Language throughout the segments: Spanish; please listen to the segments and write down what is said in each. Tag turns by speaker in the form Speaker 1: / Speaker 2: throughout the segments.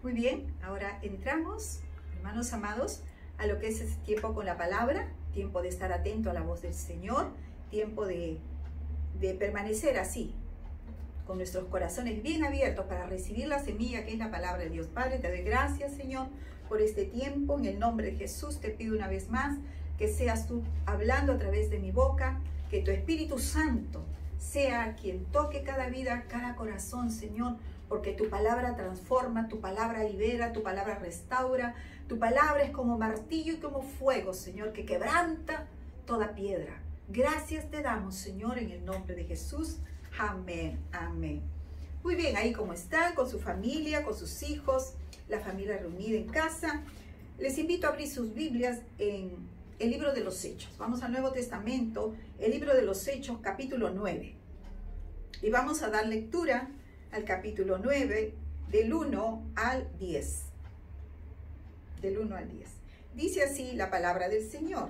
Speaker 1: Muy bien, ahora entramos, hermanos amados, a lo que es ese tiempo con la palabra, tiempo de estar atento a la voz del Señor, tiempo de permanecer así, con nuestros corazones bien abiertos para recibir la semilla que es la palabra de Dios. Padre, te doy gracias, Señor, por este tiempo. En el nombre de Jesús te pido una vez más que seas tú hablando a través de mi boca, que tu Espíritu Santo sea quien toque cada vida, cada corazón, Señor, porque tu palabra transforma, tu palabra libera, tu palabra restaura, tu palabra es como martillo y como fuego, Señor, que quebranta toda piedra. Gracias te damos, Señor, en el nombre de Jesús. Amén, amén. Muy bien, ahí como están, con su familia, con sus hijos, la familia reunida en casa. Les invito a abrir sus Biblias en el libro de los Hechos. Vamos al Nuevo Testamento, el libro de los Hechos, capítulo 9. Y vamos a dar lectura al capítulo 9, del 1 al 10. Del 1 al 10. Dice así la palabra del Señor.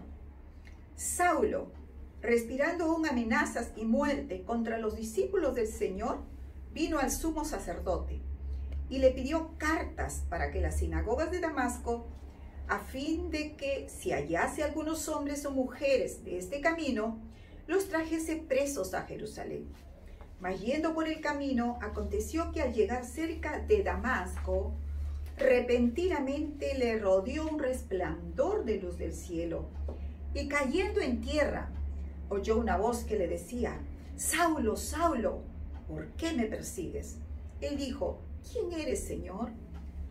Speaker 1: Saulo, respirando aún amenazas y muerte contra los discípulos del Señor, vino al sumo sacerdote y le pidió cartas para que las sinagogas de Damasco, a fin de que si hallase algunos hombres o mujeres de este camino, los trajese presos a Jerusalén. Mas yendo por el camino, aconteció que al llegar cerca de Damasco, repentinamente le rodeó un resplandor de luz del cielo, y cayendo en tierra, oyó una voz que le decía: Saulo, Saulo, ¿por qué me persigues? Él dijo: ¿quién eres, Señor?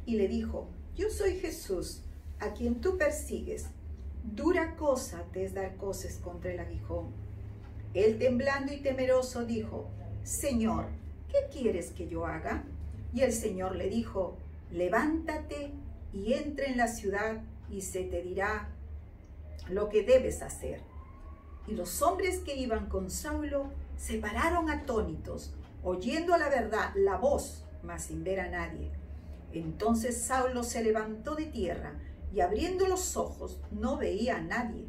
Speaker 1: Y le dijo: yo soy Jesús, a quien tú persigues. Dura cosa te es dar coces contra el aguijón. Él, temblando y temeroso, dijo: Señor, ¿qué quieres que yo haga? Y el Señor le dijo: levántate y entra en la ciudad, y se te dirá lo que debes hacer. Y los hombres que iban con Saulo se pararon atónitos, oyendo a la verdad la voz, mas sin ver a nadie. Entonces Saulo se levantó de tierra, y abriendo los ojos no veía a nadie.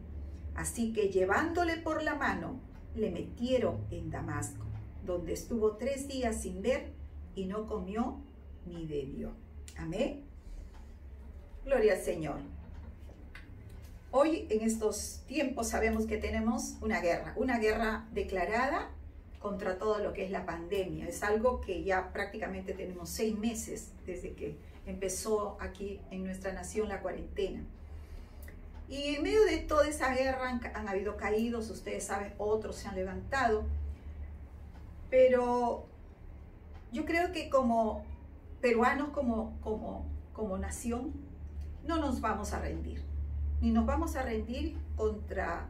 Speaker 1: Así que llevándole por la mano, le metieron en Damasco, donde estuvo 3 días sin ver, y no comió ni bebió. Amén. Gloria al Señor. Hoy en estos tiempos sabemos que tenemos una guerra declarada contra todo lo que es la pandemia. Es algo que ya prácticamente tenemos 6 meses desde que empezó aquí en nuestra nación la cuarentena. Y en medio de toda esa guerra han habido caídos, ustedes saben, otros se han levantado. Pero yo creo que como peruanos, como nación, no nos vamos a rendir. Ni nos vamos a rendir contra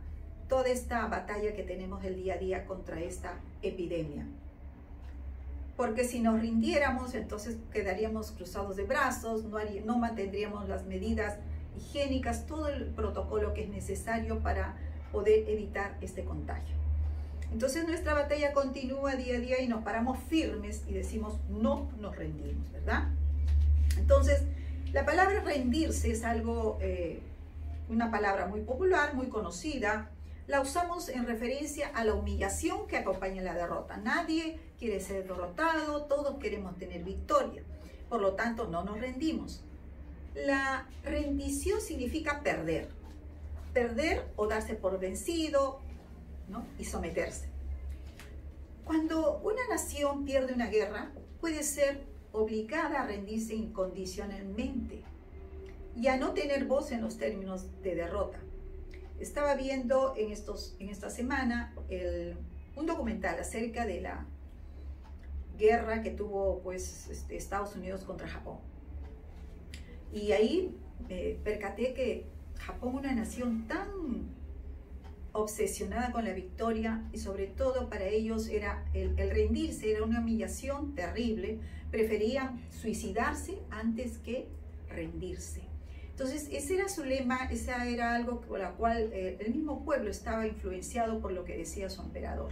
Speaker 1: toda esta batalla que tenemos el día a día contra esta epidemia. Porque si nos rindiéramos, entonces quedaríamos cruzados de brazos, no mantendríamos las medidas higiénicas, todo el protocolo que es necesario para poder evitar este contagio. Entonces nuestra batalla continúa día a día y nos paramos firmes y decimos: no nos rendimos, ¿verdad? Entonces, la palabra rendirse es algo, una palabra muy popular, muy conocida. La usamos en referencia a la humillación que acompaña la derrota. Nadie quiere ser derrotado, todos queremos tener victoria. Por lo tanto, no nos rendimos. La rendición significa perder. Perder o darse por vencido, ¿no? Y someterse. Cuando una nación pierde una guerra, puede ser obligada a rendirse incondicionalmente y a no tener voz en los términos de derrota. Estaba viendo en esta semana un documental acerca de la guerra que tuvo Estados Unidos contra Japón. Y ahí me percaté que Japón, una nación tan obsesionada con la victoria, y sobre todo para ellos era el rendirse, era una humillación terrible. Preferían suicidarse antes que rendirse. Entonces ese era su lema, esa era algo por la cual el mismo pueblo estaba influenciado por lo que decía su emperador,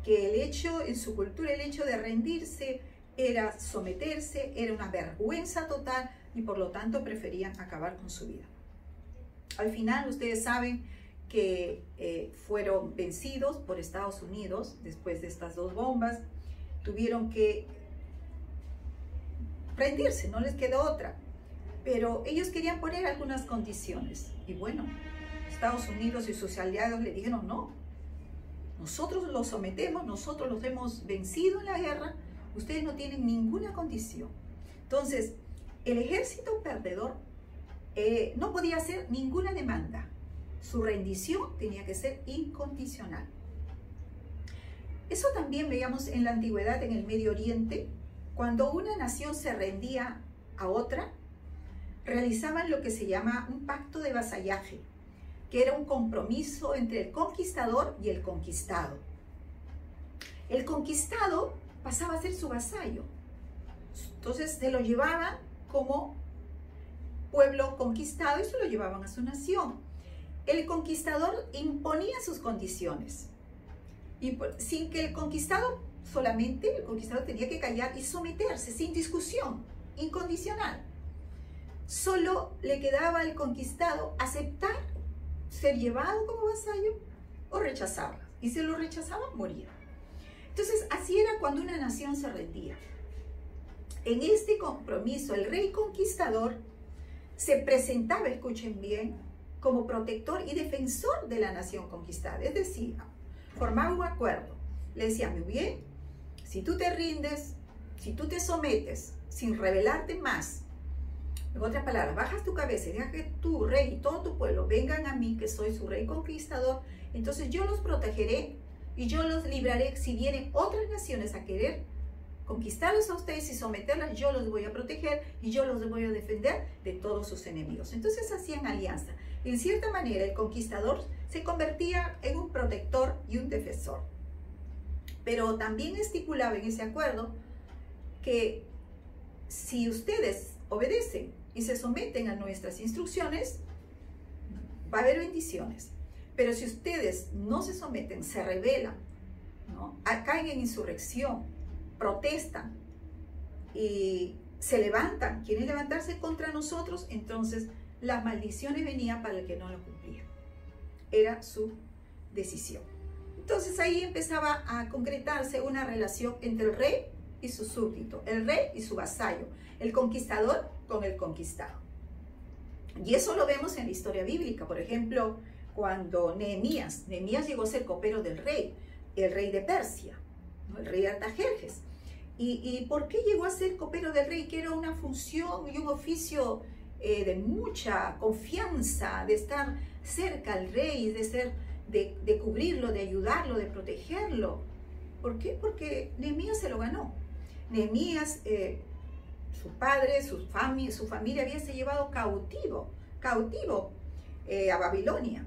Speaker 1: que el hecho, en su cultura, el hecho de rendirse era someterse, era una vergüenza total, y por lo tanto preferían acabar con su vida. Al final ustedes saben que fueron vencidos por Estados Unidos después de estas 2 bombas. Tuvieron que rendirse, no les quedó otra. Pero ellos querían poner algunas condiciones. Y bueno, Estados Unidos y sus aliados le dijeron, no, nosotros los sometemos, nosotros los hemos vencido en la guerra, ustedes no tienen ninguna condición. Entonces, el ejército perdedor no podía hacer ninguna demanda. Su rendición tenía que ser incondicional. Eso también veíamos en la antigüedad en el Medio Oriente. Cuando una nación se rendía a otra, realizaban lo que se llama un pacto de vasallaje, que era un compromiso entre el conquistador y el conquistado. El conquistado pasaba a ser su vasallo. Entonces se lo llevaban como pueblo conquistado y se lo llevaban a su nación. El conquistador imponía sus condiciones. Y sin que el conquistado tenía que callar y someterse sin discusión, incondicional. Solo le quedaba al conquistado aceptar ser llevado como vasallo o rechazarla. Y si lo rechazaban, moría. Entonces, así era cuando una nación se rendía. En este compromiso, el rey conquistador se presentaba, escuchen bien, como protector y defensor de la nación conquistada. Es decir, formaba un acuerdo. Le decía, muy bien, si tú te rindes, si tú te sometes sin rebelarte más, en otras palabras, bajas tu cabeza y dejas que tu rey y todo tu pueblo vengan a mí, que soy su rey conquistador, entonces yo los protegeré y yo los libraré. Si vienen otras naciones a querer conquistarlos a ustedes y someterlas, yo los voy a proteger y yo los voy a defender de todos sus enemigos. Entonces hacían alianza. En cierta manera, el conquistador se convertía en un protector y un defensor. Pero también estipulaba en ese acuerdo que si ustedes obedecen y se someten a nuestras instrucciones, va a haber bendiciones. Pero si ustedes no se someten, se rebelan, ¿no?, caen en insurrección, protestan y se levantan, quieren levantarse contra nosotros, entonces las maldiciones venían para el que no lo cumplía. Era su decisión. Entonces ahí empezaba a concretarse una relación entre el rey y su súbdito, el rey y su vasallo, el conquistador con el conquistado. Y eso lo vemos en la historia bíblica. Por ejemplo, cuando Nehemías llegó a ser copero del rey, el rey de Persia, ¿no?, el rey Artajerjes. ¿Y por qué llegó a ser copero del rey? Que era una función y un oficio de mucha confianza, de estar cerca al rey, de cubrirlo, de ayudarlo, de protegerlo. ¿Por qué? Porque Nehemías se lo ganó. Nehemías, su padre, su familia había sido llevado cautivo a Babilonia.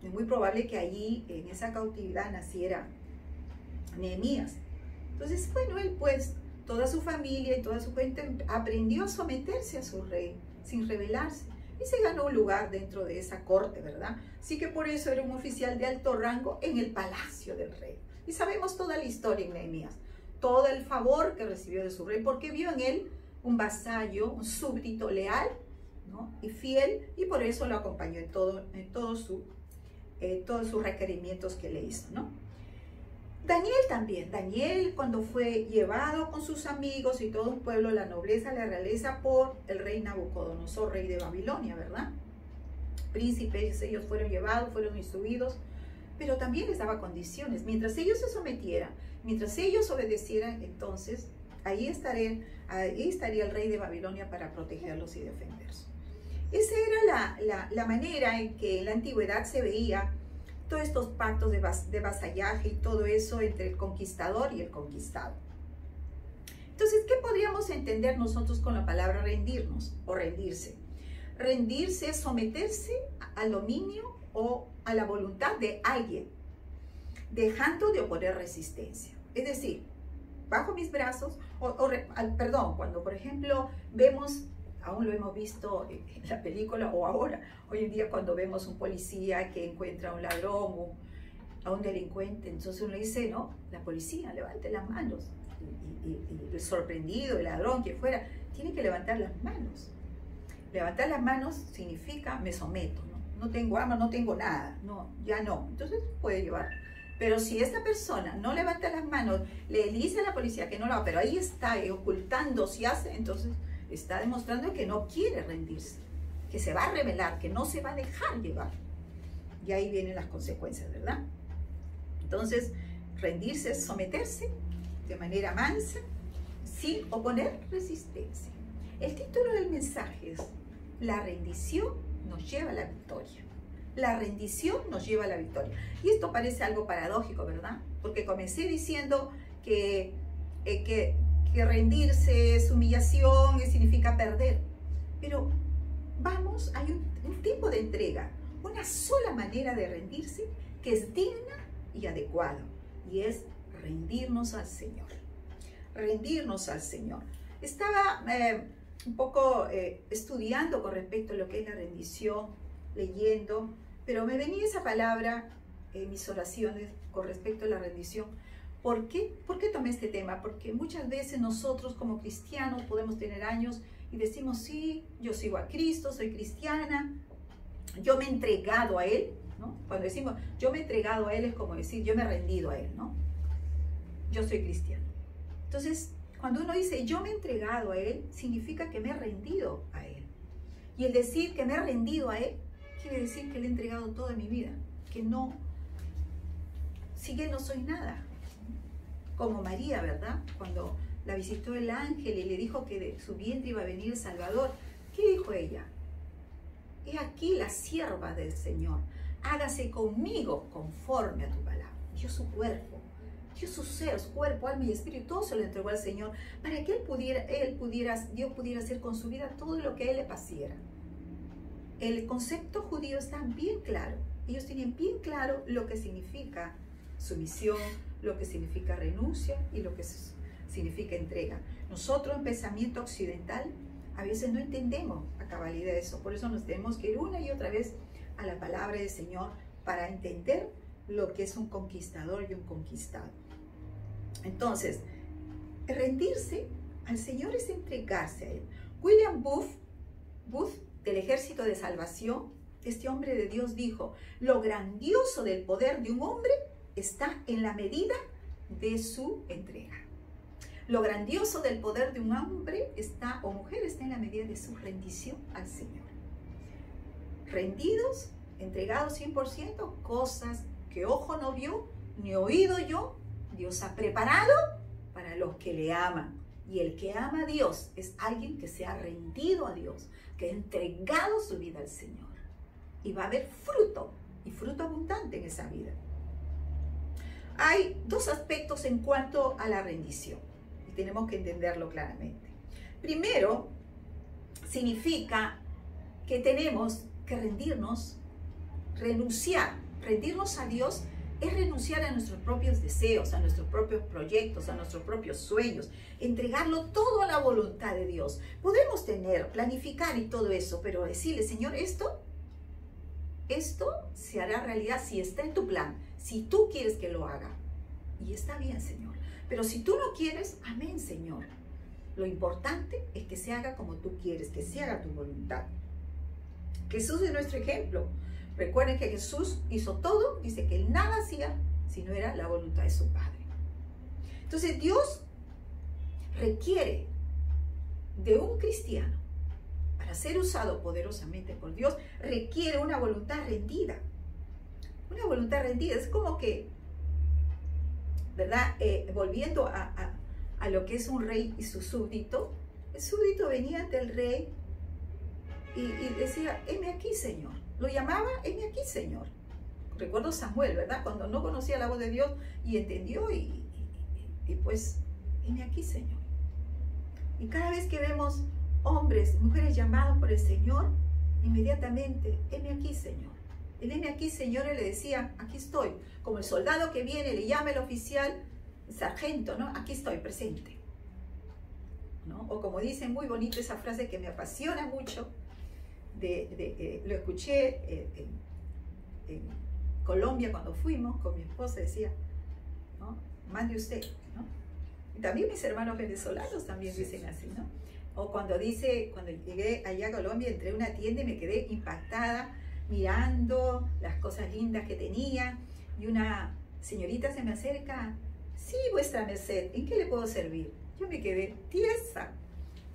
Speaker 1: Es muy probable que allí, en esa cautividad, naciera Nehemías. Entonces, bueno, él pues, toda su familia y toda su gente aprendió a someterse a su rey, sin rebelarse. Y se ganó un lugar dentro de esa corte, ¿verdad? Así que por eso era un oficial de alto rango en el palacio del rey. Y sabemos toda la historia en Nehemías, todo el favor que recibió de su rey, porque vio en él un vasallo, un súbdito leal, ¿no?, y fiel, y por eso lo acompañó en todos sus requerimientos que le hizo, ¿no? Daniel también. Daniel, cuando fue llevado con sus amigos y todo un pueblo, la nobleza, la realeza, por el rey Nabucodonosor, rey de Babilonia, ¿verdad? Príncipes, ellos fueron llevados, fueron instruidos, pero también les daba condiciones. Mientras ellos se sometieran, mientras ellos obedecieran, entonces ahí estaría el rey de Babilonia para protegerlos y defenderlos. Esa era la manera en que en la antigüedad se veía todos estos pactos de vasallaje y todo eso entre el conquistador y el conquistado. Entonces, ¿qué podríamos entender nosotros con la palabra rendirnos o rendirse? Rendirse es someterse al dominio o a la voluntad de alguien, dejando de oponer resistencia. Es decir, bajo mis brazos, cuando por ejemplo vemos, aún lo hemos visto en la película o ahora, hoy en día cuando vemos un policía que encuentra a un ladrón o a un delincuente, entonces uno dice, no, la policía levante las manos. Y el sorprendido, el ladrón, quien fuera, tiene que levantar las manos. Levantar las manos significa me someto, ¿no? No tengo armas, no tengo nada, no, ya no. Entonces puede llevar Pero si esta persona no levanta las manos, le dice a la policía que no lo haga, pero ahí está ocultando si hace, entonces está demostrando que no quiere rendirse, que se va a rebelar, que no se va a dejar llevar. Y ahí vienen las consecuencias, ¿verdad? Entonces, rendirse es someterse de manera mansa, sin oponer resistencia. El título del mensaje es: la rendición nos lleva a la victoria. La rendición nos lleva a la victoria. Y esto parece algo paradójico, ¿verdad? Porque comencé diciendo que rendirse es humillación, significa perder. Pero vamos, hay un tipo de entrega, una sola manera de rendirse que es digna y adecuada, y es rendirnos al Señor. Rendirnos al Señor. Estaba un poco estudiando con respecto a lo que es la rendición, leyendo, pero me venía esa palabra en mis oraciones con respecto a la rendición. ¿Por qué? ¿Por qué tomé este tema? Porque muchas veces nosotros como cristianos podemos tener años y decimos, sí, yo sigo a Cristo, soy cristiana, yo me he entregado a Él, ¿no? Cuando decimos, yo me he entregado a Él, es como decir, yo me he rendido a Él, ¿no? Yo soy cristiano. Entonces, cuando uno dice, yo me he entregado a Él, significa que me he rendido a Él. Y el decir que me he rendido a Él, quiere decir que le he entregado toda mi vida, que no, sin Él no soy nada. Como María, ¿verdad? Cuando la visitó el ángel y le dijo que de su vientre iba a venir el Salvador, ¿qué dijo ella? He aquí la sierva del Señor, hágase conmigo conforme a tu palabra. Dio su cuerpo, dio su ser, su cuerpo, alma y espíritu, todo se lo entregó al Señor para que Dios pudiera hacer con su vida todo lo que Él le placiera. El concepto judío está bien claro. Ellos tienen bien claro lo que significa sumisión, lo que significa renuncia y lo que significa entrega. Nosotros en pensamiento occidental a veces no entendemos a cabalidad eso. Por eso nos tenemos que ir una y otra vez a la palabra del Señor para entender lo que es un conquistador y un conquistado. Entonces, rendirse al Señor es entregarse a Él. William Booth, del Ejército de Salvación, este hombre de Dios dijo, lo grandioso del poder de un hombre está en la medida de su entrega. Lo grandioso del poder de un hombre o mujer está en la medida de su rendición al Señor. Rendidos, entregados 100%, cosas que ojo no vio, ni oído yo, Dios ha preparado para los que le aman. Y el que ama a Dios es alguien que se ha rendido a Dios, que ha entregado su vida al Señor. Y va a haber fruto, y fruto abundante en esa vida. Hay dos aspectos en cuanto a la rendición, y tenemos que entenderlo claramente. Primero, significa que tenemos que rendirnos, rendirnos a Dios es renunciar a nuestros propios deseos, a nuestros propios proyectos, a nuestros propios sueños, entregarlo todo a la voluntad de Dios. Podemos planificar y todo eso, pero decirle, Señor, esto se hará realidad si está en tu plan, si tú quieres que lo haga. Y está bien, Señor. Pero si tú no quieres, amén, Señor. Lo importante es que se haga como tú quieres, que se haga tu voluntad. Jesús es nuestro ejemplo. Recuerden que Jesús hizo todo, dice que Él nada hacía si no era la voluntad de su Padre. Entonces Dios requiere de un cristiano para ser usado poderosamente por Dios, requiere una voluntad rendida. Una voluntad rendida es como que, ¿verdad? Volviendo a lo que es un rey y su súbdito, el súbdito venía ante el rey y decía, heme aquí, Señor. Lo llamaba, heme aquí, Señor. Recuerdo Samuel, ¿verdad? Cuando no conocía la voz de Dios y entendió y pues, heme aquí, Señor. Y cada vez que vemos hombres, mujeres llamados por el Señor, inmediatamente, heme aquí, Señor. El heme aquí, Señor, le decía, aquí estoy. Como el soldado que viene, le llama el oficial, el sargento, ¿no? Aquí estoy, presente. ¿No? O como dicen, muy bonito esa frase que me apasiona mucho, lo escuché en Colombia cuando fuimos con mi esposa, decía, ¿no? Mande usted, ¿no? Y también mis hermanos venezolanos también dicen así, ¿no? O cuando llegué allá a Colombia, entré a una tienda y me quedé impactada mirando las cosas lindas que tenía, y una señorita se me acerca, sí, vuestra merced, ¿en qué le puedo servir? Yo me quedé tiesa.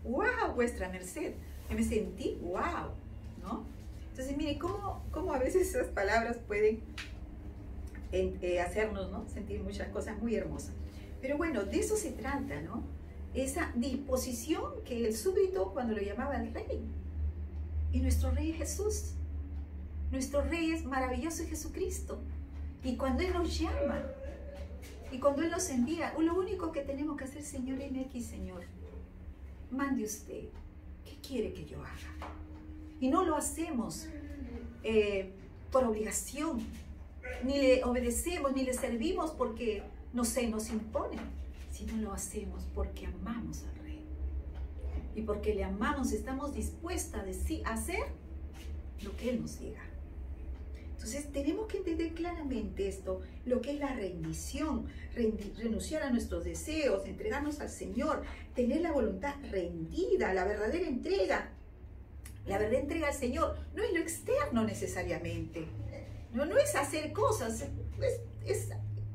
Speaker 1: ¡Wow, vuestra merced! Yo me sentí ¡wow! ¿No? Entonces, mire, cómo a veces esas palabras pueden hacernos, ¿no?, sentir muchas cosas muy hermosas. Pero bueno, de eso se trata, ¿no? Esa disposición que el súbdito cuando lo llamaba el rey. Y nuestro rey es Jesús. Nuestro rey es maravilloso Jesucristo. Y cuando Él nos llama, y cuando Él nos envía, lo único que tenemos que hacer, Señor, en X, Señor, mande usted, ¿qué quiere que yo haga? Y no lo hacemos por obligación, ni le obedecemos, ni le servimos porque, no sé, nos imponen, sino lo hacemos porque amamos al Rey. Y porque le amamos, estamos dispuestas a hacer lo que Él nos diga. Entonces tenemos que entender claramente esto, lo que es la rendición, renunciar a nuestros deseos, entregarnos al Señor, tener la voluntad rendida, la verdadera entrega. La verdadera entrega al Señor no es lo externo necesariamente, no es hacer cosas, es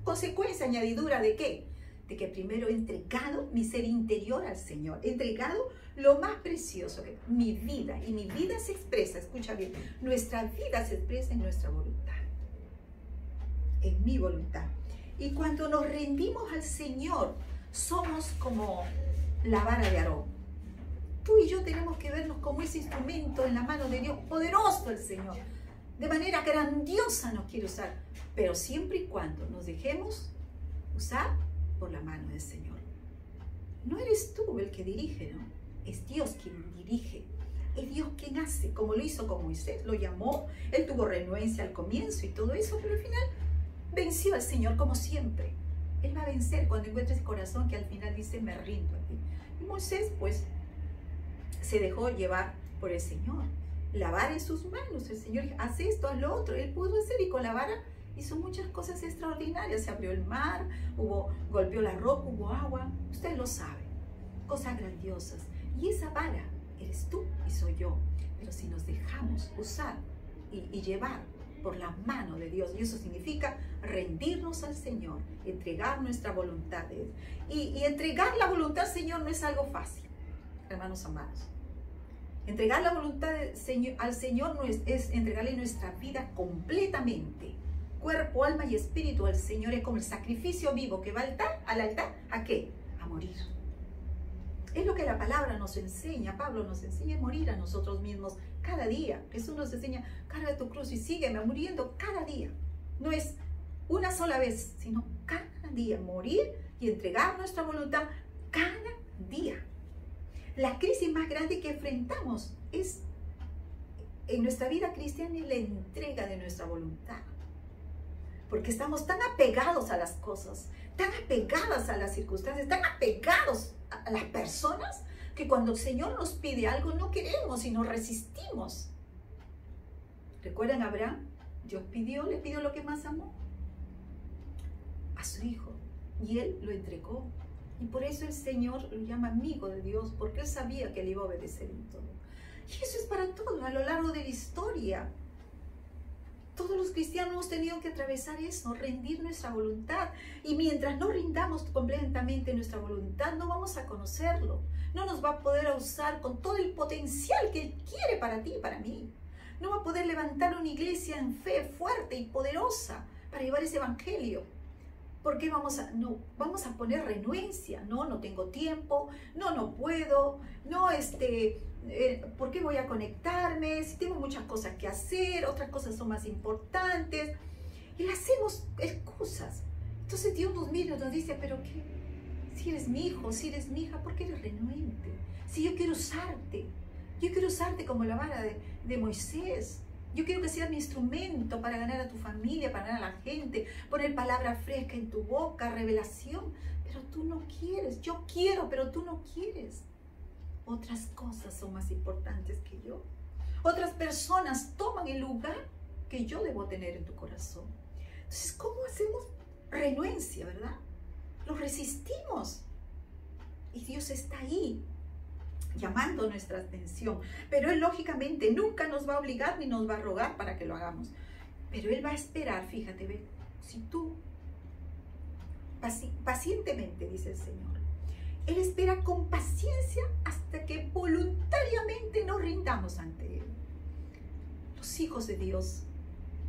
Speaker 1: consecuencia, añadidura de ¿qué? De que primero he entregado mi ser interior al Señor, he entregado lo más precioso, mi vida, y mi vida se expresa, escucha bien, nuestra vida se expresa en nuestra voluntad, en mi voluntad. Y cuando nos rendimos al Señor, somos como la vara de Aarón. Tú y yo tenemos que vernos como ese instrumento en la mano de Dios, poderoso el Señor, de manera grandiosa nos quiere usar, pero siempre y cuando nos dejemos usar por la mano del Señor. No eres tú el que dirige, ¿no? Es Dios quien dirige, es Dios quien hace, como lo hizo con Moisés, lo llamó, él tuvo renuencia al comienzo y todo eso, pero al final venció al Señor como siempre. Él va a vencer cuando encuentre ese corazón que al final dice, me rindo a ti. Y Moisés, pues, se dejó llevar por el Señor, la vara en sus manos, el Señor hace esto, haz lo otro, él pudo hacer, y con la vara hizo muchas cosas extraordinarias, se abrió el mar, golpeó la roca, hubo agua, usted lo sabe, cosas grandiosas, y esa vara eres tú y soy yo, pero si nos dejamos usar y llevar por la mano de Dios, y eso significa rendirnos al Señor, entregar nuestra voluntad, y entregar la voluntad al Señor no es algo fácil, hermanos amados. Entregar la voluntad al Señor no es entregarle nuestra vida completamente, cuerpo, alma y espíritu al Señor. Es como el sacrificio vivo que va al altar, ¿a qué? A morir. Es lo que la palabra nos enseña. Pablo nos enseña a morir a nosotros mismos cada día. Jesús nos enseña, carga tu cruz y sígueme, muriendo cada día. No es una sola vez, sino cada día morir y entregar nuestra voluntad cada día. La crisis más grande que enfrentamos es en nuestra vida cristiana la entrega de nuestra voluntad. Porque estamos tan apegados a las cosas, tan apegadas a las circunstancias, tan apegados a las personas, que cuando el Señor nos pide algo no queremos y nos resistimos. ¿Recuerdan a Abraham? Dios le pidió lo que más amó, a su hijo, y él lo entregó. Y por eso el Señor lo llama amigo de Dios, porque Él sabía que le iba a obedecer en todo. Y eso es para todos, a lo largo de la historia. Todos los cristianos hemos tenido que atravesar eso, rendir nuestra voluntad. Y mientras no rindamos completamente nuestra voluntad, no vamos a conocerlo. No nos va a poder usar con todo el potencial que Él quiere para ti y para mí. No va a poder levantar una iglesia en fe fuerte y poderosa para llevar ese evangelio. ¿Por qué vamos a poner renuencia? No tengo tiempo, no puedo, ¿por qué voy a conectarme? Si tengo muchas cosas que hacer, otras cosas son más importantes. Y le hacemos excusas. Entonces Dios nos mira y nos dice, pero ¿qué? Si eres mi hijo, si eres mi hija, ¿por qué eres renuente? Si yo quiero usarte como la vara de Moisés. Yo quiero que seas mi instrumento para ganar a tu familia, para ganar a la gente, poner palabra fresca en tu boca, revelación. Pero tú no quieres. Yo quiero, pero tú no quieres. Otras cosas son más importantes que yo. Otras personas toman el lugar que yo debo tener en tu corazón. Entonces, ¿cómo hacemos renuencia, verdad? Lo resistimos. Y Dios está ahí, llamando nuestra atención, pero Él lógicamente nunca nos va a obligar ni nos va a rogar para que lo hagamos, pero Él va a esperar, fíjate, ve, si tú pacientemente, dice el Señor. Él espera con paciencia hasta que voluntariamente nos rindamos ante Él. Los hijos de Dios,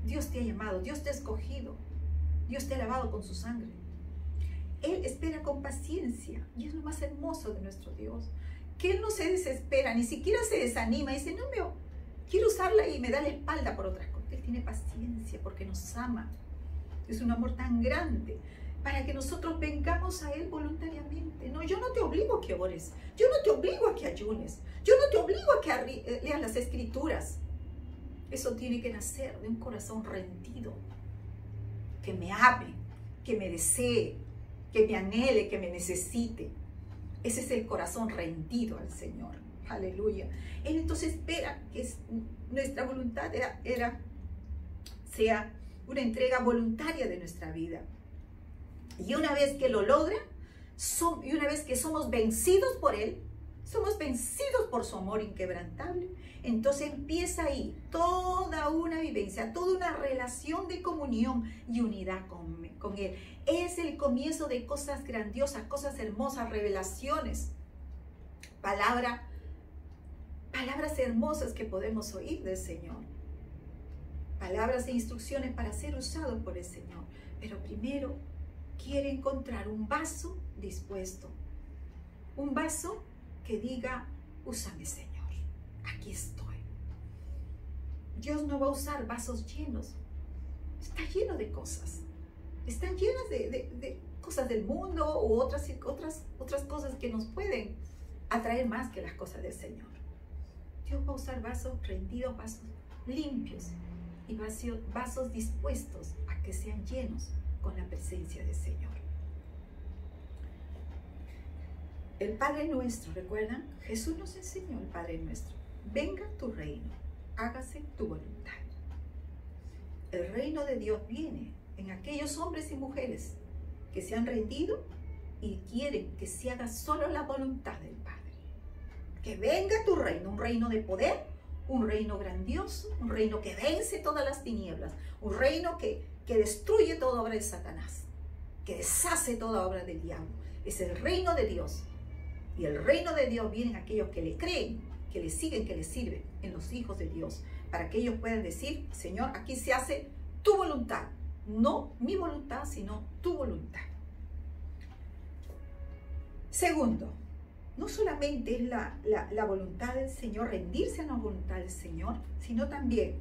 Speaker 1: Dios te ha llamado, Dios te ha escogido, Dios te ha lavado con su sangre. Él espera con paciencia y es lo más hermoso de nuestro Dios, que Él no se desespera, ni siquiera se desanima y dice, no, quiero usarla y me da la espalda por otras cosas. Él tiene paciencia porque nos ama. Es un amor tan grande para que nosotros vengamos a Él voluntariamente. No, yo no te obligo a que ores, yo no te obligo a que ayunes, yo no te obligo a que leas las Escrituras. Eso tiene que nacer de un corazón rendido, que me ame, que me desee, que me anhele, que me necesite. Ese es el corazón rendido al Señor. Aleluya. Él entonces espera que nuestra voluntad sea una entrega voluntaria de nuestra vida. Y una vez que lo logra, y una vez que somos vencidos por Él, somos vencidos por su amor inquebrantable, entonces empieza ahí toda una vivencia, toda una relación de comunión y unidad con Él. Es el comienzo de cosas grandiosas, cosas hermosas, revelaciones, palabras hermosas que podemos oír del Señor. Palabras e instrucciones para ser usados por el Señor. Pero primero quiere encontrar un vaso dispuesto. Un vaso que diga, úsame, Señor, aquí estoy. Dios no va a usar vasos llenos. Está lleno de cosas. Están llenas de cosas del mundo u otras cosas que nos pueden atraer más que las cosas del Señor. Dios va a usar vasos rendidos, vasos limpios y vasos dispuestos a que sean llenos con la presencia del Señor. El Padre Nuestro, ¿recuerdan? Jesús nos enseñó el Padre Nuestro. Venga tu reino, hágase tu voluntad. El reino de Dios viene en aquellos hombres y mujeres que se han rendido y quieren que se haga solo la voluntad del Padre. Que venga tu reino, un reino de poder, un reino grandioso, un reino que vence todas las tinieblas, un reino que destruye toda obra de Satanás, que deshace toda obra del diablo. Es el reino de Dios. Y el reino de Dios viene en aquellos que le creen, que le siguen, que le sirven, en los hijos de Dios, para que ellos puedan decir, Señor, aquí se hace tu voluntad, no mi voluntad, sino tu voluntad. Segundo, no solamente es la voluntad del Señor, rendirse a la voluntad del Señor, sino también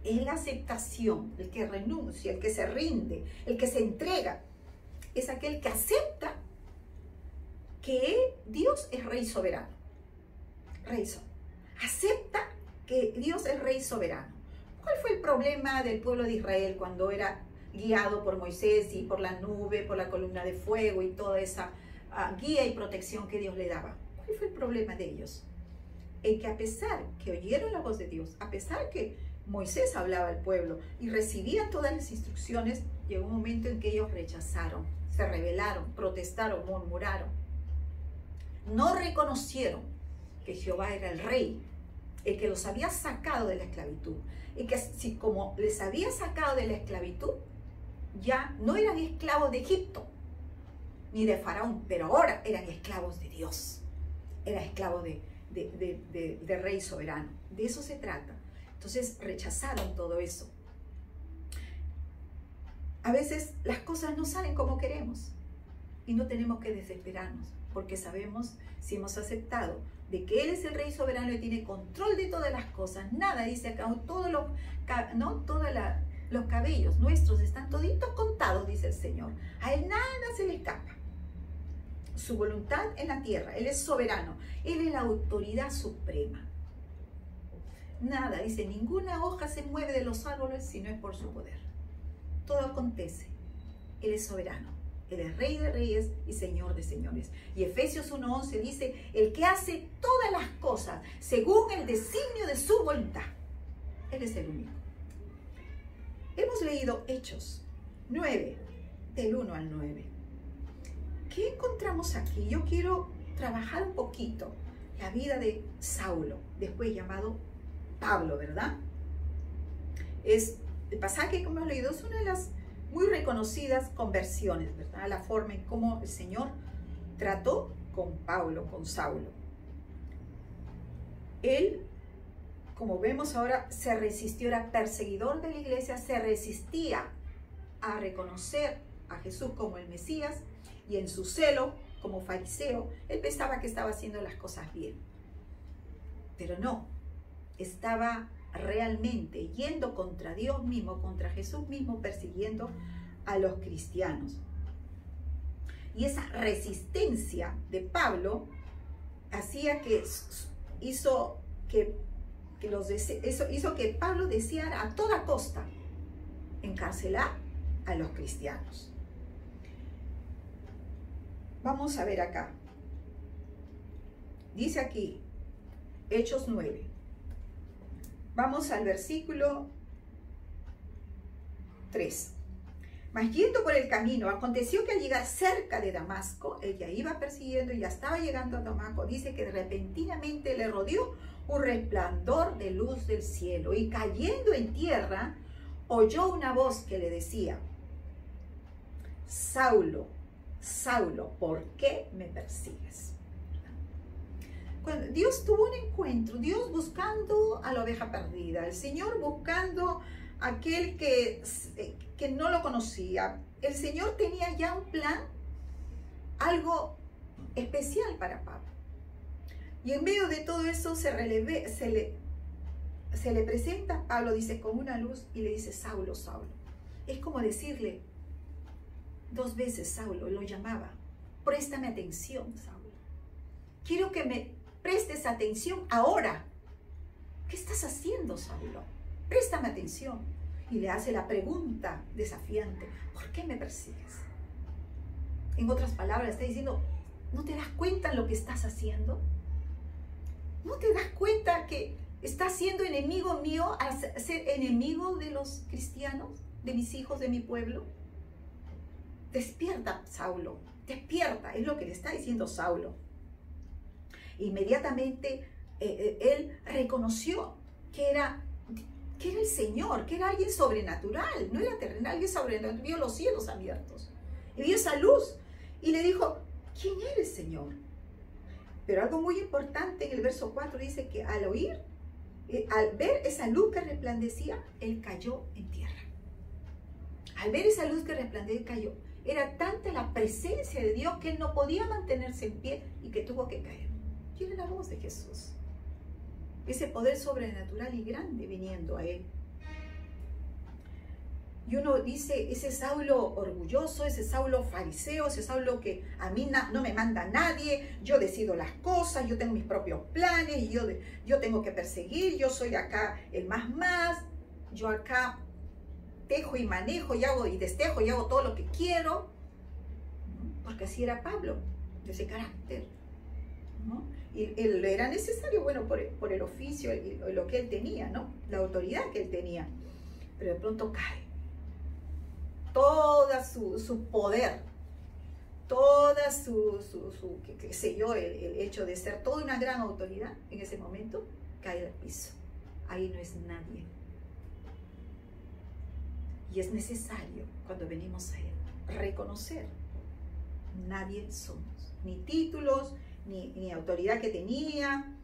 Speaker 1: es la aceptación, el que renuncia, el que se rinde, el que se entrega, es aquel que acepta que Dios es Rey soberano. Acepta que Dios es Rey soberano. ¿Cuál fue el problema del pueblo de Israel cuando era guiado por Moisés y por la nube, por la columna de fuego y toda esa guía y protección que Dios le daba? ¿Cuál fue el problema de ellos? En que a pesar que oyeron la voz de Dios, a pesar que Moisés hablaba al pueblo y recibían todas las instrucciones, llegó un momento en que ellos rechazaron, se rebelaron, protestaron, murmuraron. No reconocieron que Jehová era el Rey, el que los había sacado de la esclavitud. Y que si como les había sacado de la esclavitud, ya no eran esclavos de Egipto, ni de Faraón, pero ahora eran esclavos de Dios. Eran esclavos de Rey soberano. De eso se trata. Entonces rechazaron todo eso. A veces las cosas no salen como queremos y no tenemos que desesperarnos, porque sabemos, si hemos aceptado de que Él es el Rey soberano y tiene control de todas las cosas, nada, dice acá, todos los cabellos nuestros están toditos contados, dice el Señor. A Él nada se le escapa. Su voluntad en la tierra, Él es soberano, Él es la autoridad suprema. Nada, dice, ninguna hoja se mueve de los árboles si no es por su poder. Todo acontece. Él es soberano. Él es Rey de reyes y Señor de señores. Y Efesios 1:11 dice, el que hace todas las cosas según el designio de su voluntad. Él es el único. Hemos leído Hechos 9, del 1 al 9. ¿Qué encontramos aquí? Yo quiero trabajar un poquito la vida de Saulo, después llamado Pablo, ¿verdad? El pasaje que hemos leído es una de las muy reconocidas conversiones, ¿verdad? La forma en cómo el Señor trató con Pablo, con Saulo. Él, como vemos ahora, se resistió, era perseguidor de la iglesia, se resistía a reconocer a Jesús como el Mesías, y en su celo como fariseo, él pensaba que estaba haciendo las cosas bien. Pero no, estaba realmente yendo contra Dios mismo, contra Jesús mismo, persiguiendo a los cristianos. Y esa resistencia de Pablo hacía que hizo que Pablo deseara a toda costa encarcelar a los cristianos. Vamos a ver acá. Dice aquí, Hechos 9. Vamos al versículo 3. Mas yendo por el camino, aconteció que al llegar cerca de Damasco, ella iba persiguiendo y ya estaba llegando a Damasco, dice que repentinamente le rodeó un resplandor de luz del cielo, y cayendo en tierra, oyó una voz que le decía: Saulo, Saulo, ¿por qué me persigues? Cuando Dios tuvo un encuentro, Dios buscando a la oveja perdida, el Señor buscando a aquel que no lo conocía. El Señor tenía ya un plan, algo especial para Pablo. Y en medio de todo eso se le presenta, Pablo dice, con una luz, y le dice: Saulo, Saulo. Es como decirle 2 veces: Saulo, lo llamaba. Préstame atención, Saulo. Quiero que me prestes atención ahora. ¿Qué estás haciendo, Saulo? Préstame atención. Y le hace la pregunta desafiante: ¿por qué me persigues? En otras palabras, está diciendo: ¿no te das cuenta de lo que estás haciendo? ¿No te das cuenta que estás siendo enemigo mío al ser enemigo de los cristianos, de mis hijos, de mi pueblo? Despierta, Saulo, despierta, es lo que le está diciendo Saulo. Inmediatamente él reconoció que era el Señor, que era alguien sobrenatural, no era terrenal, alguien sobrenatural. Vio los cielos abiertos y vio esa luz y le dijo: ¿quién eres, Señor? Pero algo muy importante en el verso 4 dice que al ver esa luz que resplandecía, él cayó en tierra. Al ver esa luz que resplandecía, cayó. Era tanta la presencia de Dios que él no podía mantenerse en pie y que tuvo que caer. Y era la voz de Jesús. Ese poder sobrenatural y grande viniendo a él. Y uno dice: ese Saulo orgulloso, ese Saulo fariseo, ese Saulo que a mí no me manda nadie, yo decido las cosas, yo tengo mis propios planes, y yo tengo que perseguir, yo soy acá el más, yo acá tejo y manejo y hago y destejo y hago todo lo que quiero, porque así era Pablo, de ese carácter, ¿no? Y él era necesario, bueno, por el oficio y lo que él tenía, ¿no? La autoridad que él tenía, pero de pronto cae toda su poder, toda qué sé yo, el hecho de ser toda una gran autoridad, en ese momento cae al piso. Ahí no es nadie. Y es necesario, cuando venimos a Él, reconocer: nadie somos, ni títulos, ni autoridad que tenía,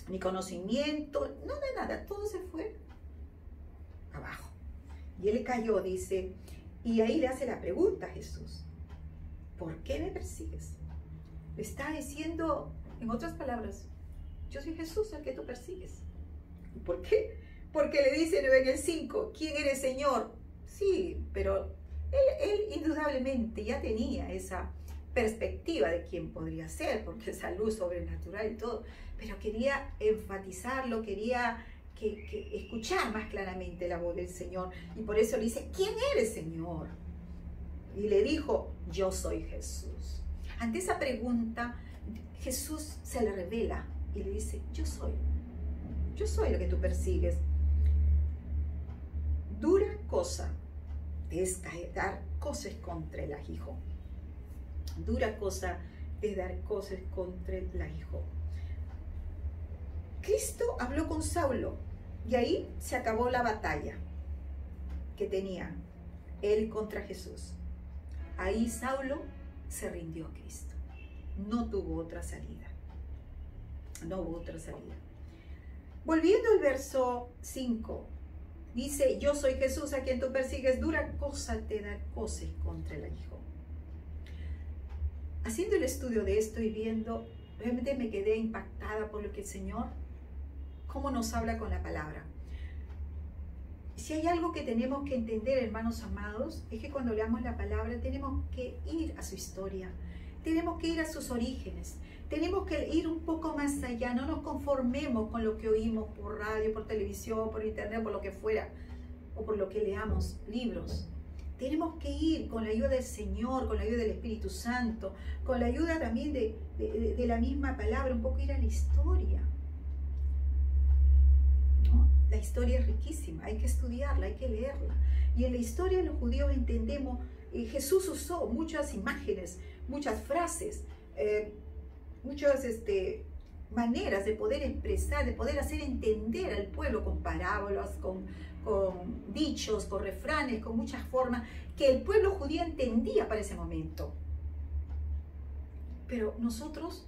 Speaker 1: ni conocimiento, no de nada, todo se fue abajo. Y él cayó, dice, y ahí le hace la pregunta a Jesús: ¿por qué me persigues? Le está diciendo, en otras palabras: yo soy Jesús al que tú persigues. ¿Y por qué? Porque le dice en el 5: ¿quién eres, Señor? Sí, pero él indudablemente ya tenía esa perspectiva de quién podría ser, porque esa luz sobrenatural y todo, pero quería enfatizarlo, quería que escuchar más claramente la voz del Señor, y por eso le dice: ¿quién eres, Señor? Y le dijo: yo soy Jesús. Ante esa pregunta, Jesús se le revela y le dice: yo soy lo que tú persigues. Dura cosa es dar cosas contra el aguijón. Dura cosa es dar cosas contra el aguijón. Cristo habló con Saulo y ahí se acabó la batalla que tenía él contra Jesús. Ahí Saulo se rindió a Cristo. No tuvo otra salida. No hubo otra salida. Volviendo al verso 5, dice, yo soy Jesús a quien tú persigues, dura cosa te da coces contra el aguijón. Haciendo el estudio de esto y viendo, realmente me quedé impactada por lo que el Señor, cómo nos habla con la palabra. Si hay algo que tenemos que entender, hermanos amados, es que cuando leamos la palabra tenemos que ir a su historia, tenemos que ir a sus orígenes, tenemos que ir un poco más allá, no nos conformemos con lo que oímos por radio, por televisión, por internet, por lo que fuera, o por lo que leamos, libros. Tenemos que ir con la ayuda del Señor, con la ayuda del Espíritu Santo, con la ayuda también de la misma palabra, un poco ir a la historia. ¿No? La historia es riquísima, hay que estudiarla, hay que leerla. Y en la historia de los judíos entendemos, Jesús usó muchas imágenes, muchas frases, muchas maneras de poder expresar, de poder hacer entender al pueblo con parábolas, con dichos, con refranes, con muchas formas que el pueblo judío entendía para ese momento. Pero nosotros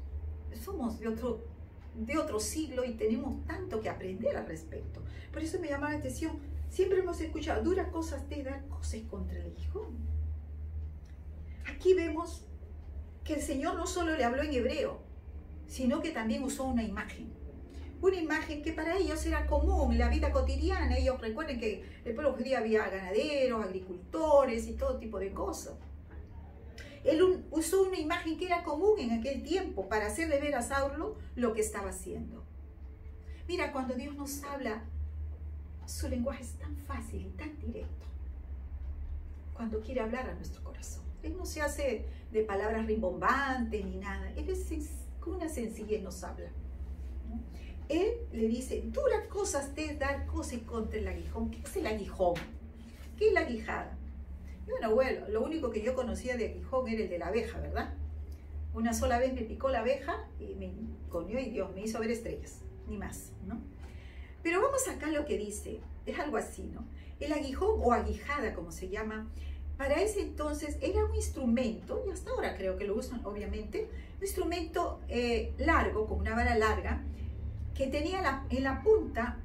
Speaker 1: somos de otro siglo y tenemos tanto que aprender al respecto. Por eso me llama la atención, siempre hemos escuchado, dura cosas te da coces contra el aguijón. Aquí vemos que el Señor no solo le habló en hebreo, sino que también usó una imagen que para ellos era común en la vida cotidiana. Ellos recuerden que en el pueblo judío había ganaderos, agricultores y todo tipo de cosas. Él usó una imagen que era común en aquel tiempo para hacerle ver a Saulo lo que estaba haciendo. Mira, cuando Dios nos habla, su lenguaje es tan fácil y tan directo. Cuando quiere hablar a nuestro corazón. Él no se hace de palabras rimbombantes ni nada. Él con una sencillez nos habla, ¿no? Él le dice, dura cosas te dar coces contra el aguijón. ¿Qué es el aguijón? ¿Qué es la aguijada? Y bueno, lo único que yo conocía de aguijón era el de la abeja, ¿verdad? Una sola vez me picó la abeja y me comió y Dios me hizo ver estrellas, ni más, ¿no? Pero vamos acá a lo que dice, es algo así, ¿no? El aguijón o aguijada, como se llama, para ese entonces era un instrumento, y hasta ahora creo que lo usan obviamente, un instrumento largo, con una vara larga, que tenía en la punta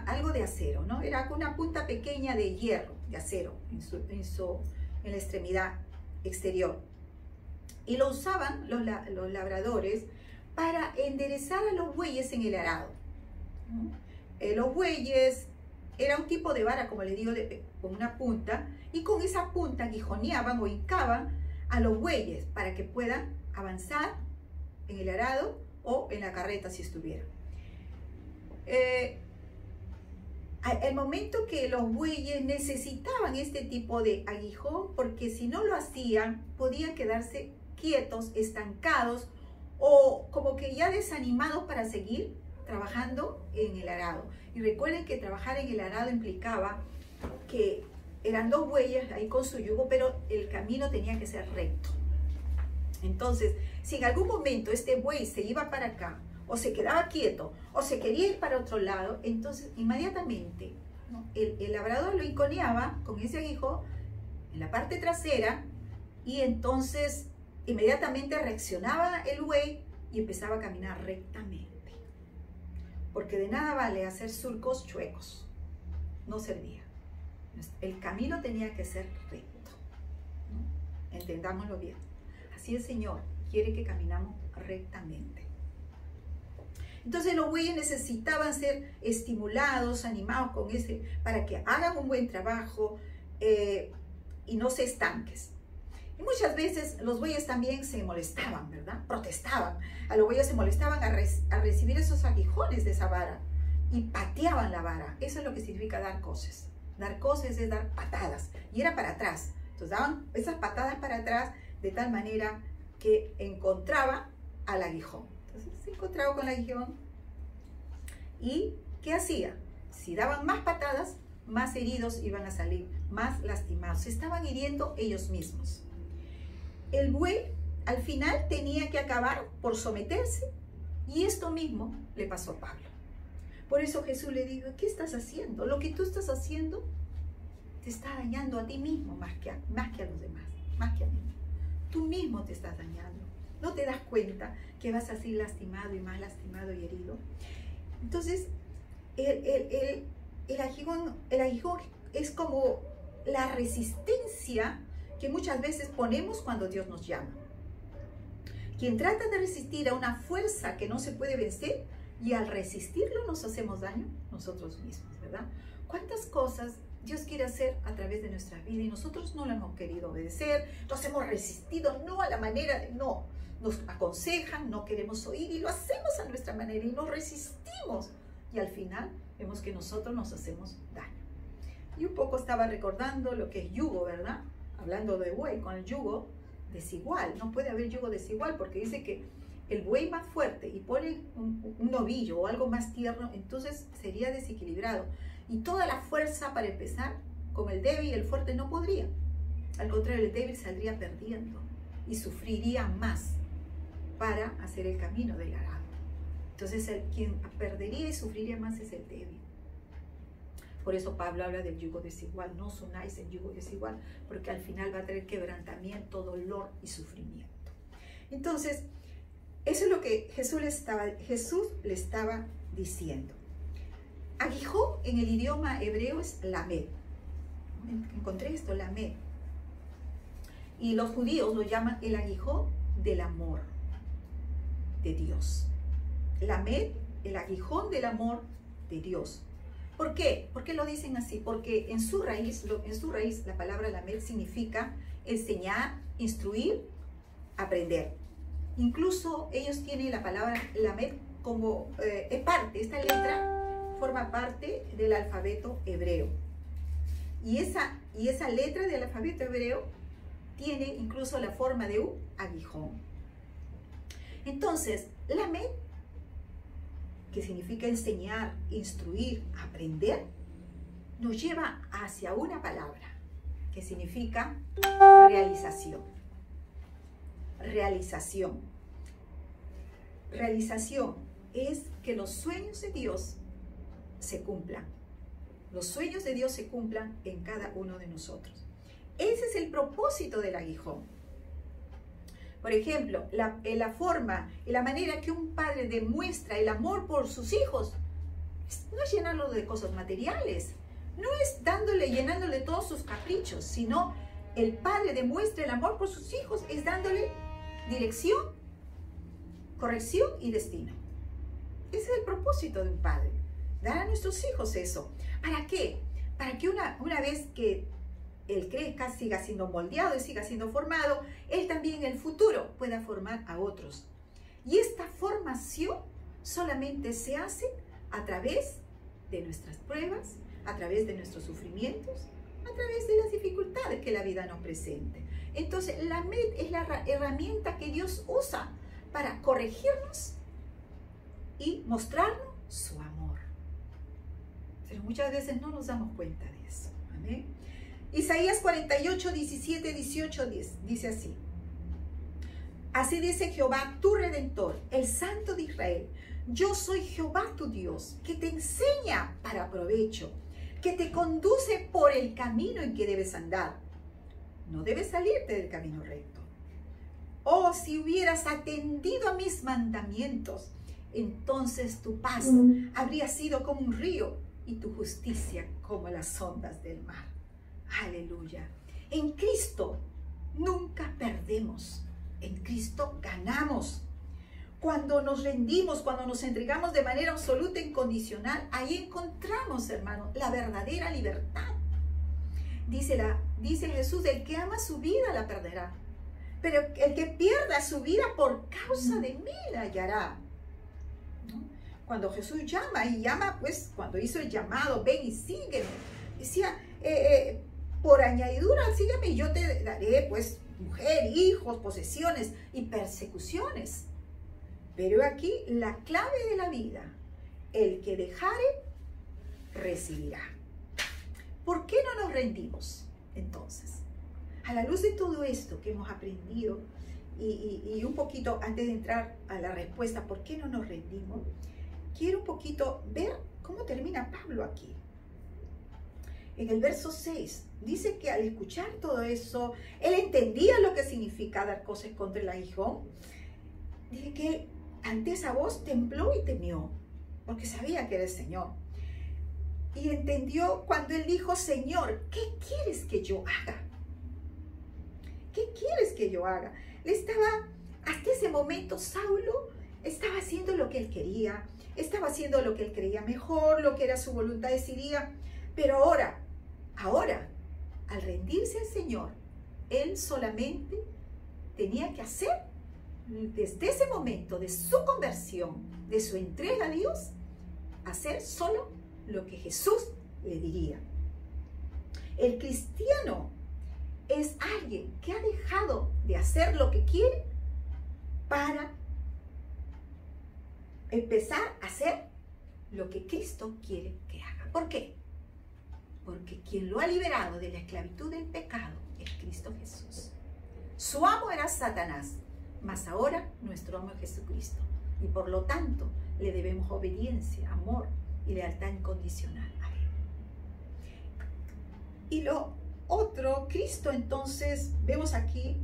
Speaker 1: algo de acero, ¿no? Era una punta pequeña de hierro, de acero, en la extremidad exterior. Y lo usaban los labradores para enderezar a los bueyes en el arado, ¿no? Los bueyes era un tipo de vara, como les digo, con una punta, y con esa punta aguijoneaban o hincaban a los bueyes para que puedan avanzar en el arado o en la carreta si estuviera. El momento que los bueyes necesitaban este tipo de aguijón, porque si no lo hacían, podían quedarse quietos, estancados o como que ya desanimados para seguir trabajando en el arado. Y recuerden que trabajar en el arado implicaba que eran dos bueyes ahí con su yugo, pero el camino tenía que ser recto. Entonces, si en algún momento este buey se iba para acá, o se quedaba quieto, o se quería ir para otro lado, entonces inmediatamente, ¿no? el labrador lo hinconeaba con ese aguijón en la parte trasera, y entonces inmediatamente reaccionaba el buey y empezaba a caminar rectamente. Porque de nada vale hacer surcos chuecos, no servía. El camino tenía que ser recto, ¿no? Entendámoslo bien. Así el Señor quiere que caminamos rectamente. Entonces los bueyes necesitaban ser estimulados, animados para que hagan un buen trabajo y no se estanques. Y muchas veces los bueyes también se molestaban, ¿verdad? Protestaban. A los bueyes se molestaban a recibir esos aguijones de esa vara y pateaban la vara. Eso es lo que significa dar coces. Dar coces es dar patadas, y era para atrás. Entonces daban esas patadas para atrás de tal manera que encontraba al aguijón. Entonces se encontraba con el aguijón. ¿Y qué hacía? Si daban más patadas, más heridos iban a salir, más lastimados. Se estaban hiriendo ellos mismos. El buey al final tenía que acabar por someterse, y esto mismo le pasó a Pablo. Por eso Jesús le dijo, ¿qué estás haciendo? Lo que tú estás haciendo te está dañando a ti mismo más que a los demás, más que a mí. Tú mismo te estás dañando. ¿No te das cuenta que vas así lastimado y más lastimado y herido? Entonces, el aguijón es como la resistencia que muchas veces ponemos cuando Dios nos llama. Quien trata de resistir a una fuerza que no se puede vencer, y al resistirlo nos hacemos daño nosotros mismos, ¿verdad? ¿Cuántas cosas Dios quiere hacer a través de nuestra vida y nosotros no lo hemos querido obedecer, nos hemos resistido, no a la manera, no, nos aconsejan, no queremos oír y lo hacemos a nuestra manera y nos resistimos y al final vemos que nosotros nos hacemos daño. Y un poco estaba recordando lo que es yugo, ¿verdad? Hablando de buey, con el yugo desigual, no puede haber yugo desigual porque dice que el buey más fuerte y pone un novillo o algo más tierno, entonces sería desequilibrado. Y toda la fuerza para empezar, con el débil y el fuerte no podría. Al contrario, el débil saldría perdiendo y sufriría más para hacer el camino del arado. Entonces, quien perdería y sufriría más es el débil. Por eso Pablo habla del yugo desigual. No os unáis en yugo desigual, porque al final va a traer quebrantamiento, dolor y sufrimiento. Entonces, eso es lo que Jesús le estaba diciendo. Aguijón en el idioma hebreo es lamed. Encontré esto, lamed. Y los judíos lo llaman el aguijón del amor de Dios. Lamed, el aguijón del amor de Dios. ¿Por qué? ¿Por qué lo dicen así? Porque en su raíz la palabra lamed significa enseñar, instruir, aprender. Incluso ellos tienen la palabra lamed como esta letra forma parte del alfabeto hebreo. Y esa letra del alfabeto hebreo tiene incluso la forma de un aguijón. Entonces, lamed, que significa enseñar, instruir, aprender, nos lleva hacia una palabra que significa realización. Realización. Realización es que los sueños de Dios se cumplan. Los sueños de Dios se cumplan en cada uno de nosotros. Ese es el propósito del aguijón. Por ejemplo, la forma y la manera que un padre demuestra el amor por sus hijos no es llenarlo de cosas materiales, no es llenándole todos sus caprichos, sino el padre demuestra el amor por sus hijos es dándole dirección, corrección y destino. Ese es el propósito de un padre, dar a nuestros hijos eso. ¿Para qué? Para que una vez que él crezca, siga siendo moldeado y siga siendo formado, él también en el futuro pueda formar a otros. Y esta formación solamente se hace a través de nuestras pruebas, a través de nuestros sufrimientos, a través de las dificultades que la vida nos presente. Entonces, la lamed es la herramienta que Dios usa para corregirnos y mostrarnos su amor. Pero muchas veces no nos damos cuenta de eso. Amén. Isaías 48, 17, 18, 10 dice así: así dice Jehová, tu Redentor, el Santo de Israel: yo soy Jehová tu Dios, que te enseña para provecho, que te conduce por el camino en que debes andar. No debes salirte del camino recto. Oh, si hubieras atendido a mis mandamientos, entonces tu paz habría sido como un río y tu justicia como las ondas del mar. Aleluya. En Cristo nunca perdemos. En Cristo ganamos. Cuando nos rendimos, cuando nos entregamos de manera absoluta e incondicional, ahí encontramos, hermano, la verdadera libertad. Dice Jesús: el que ama su vida la perderá, pero el que pierda su vida por causa de mí la hallará. ¿No? Cuando Jesús llama, pues cuando hizo el llamado, ven y sígueme, decía, por añadidura, sígueme y yo te daré, pues, mujer, hijos, posesiones y persecuciones. Pero aquí la clave de la vida: el que dejare, recibirá. ¿Por qué no nos rendimos entonces? A la luz de todo esto que hemos aprendido y un poquito antes de entrar a la respuesta, ¿por qué no nos rendimos? Quiero un poquito ver cómo termina Pablo aquí. en el verso 6, dice que al escuchar todo eso, él entendía lo que significa dar cosas contra el aguijón. Dice que él, ante esa voz, tembló y temió, porque sabía que era el Señor. Y entendió cuando él dijo: Señor, ¿qué quieres que yo haga? ¿Qué quieres que yo haga? Hasta ese momento, Saulo estaba haciendo lo que él quería, estaba haciendo lo que él creía mejor, lo que era su voluntad decidida. Pero ahora, al rendirse al Señor, él solamente tenía que hacer, desde ese momento de su conversión, de su entrega a Dios, hacer solo lo que Jesús le diría. El cristiano es alguien que ha dejado de hacer lo que quiere para empezar a hacer lo que Cristo quiere que haga. ¿Por qué? Porque quien lo ha liberado de la esclavitud del pecado es Cristo Jesús. Su amo era Satanás, mas ahora nuestro amo es Jesucristo. Y por lo tanto le debemos obediencia, amor y lealtad incondicional a Él. Y lo otro, Cristo entonces, vemos aquí,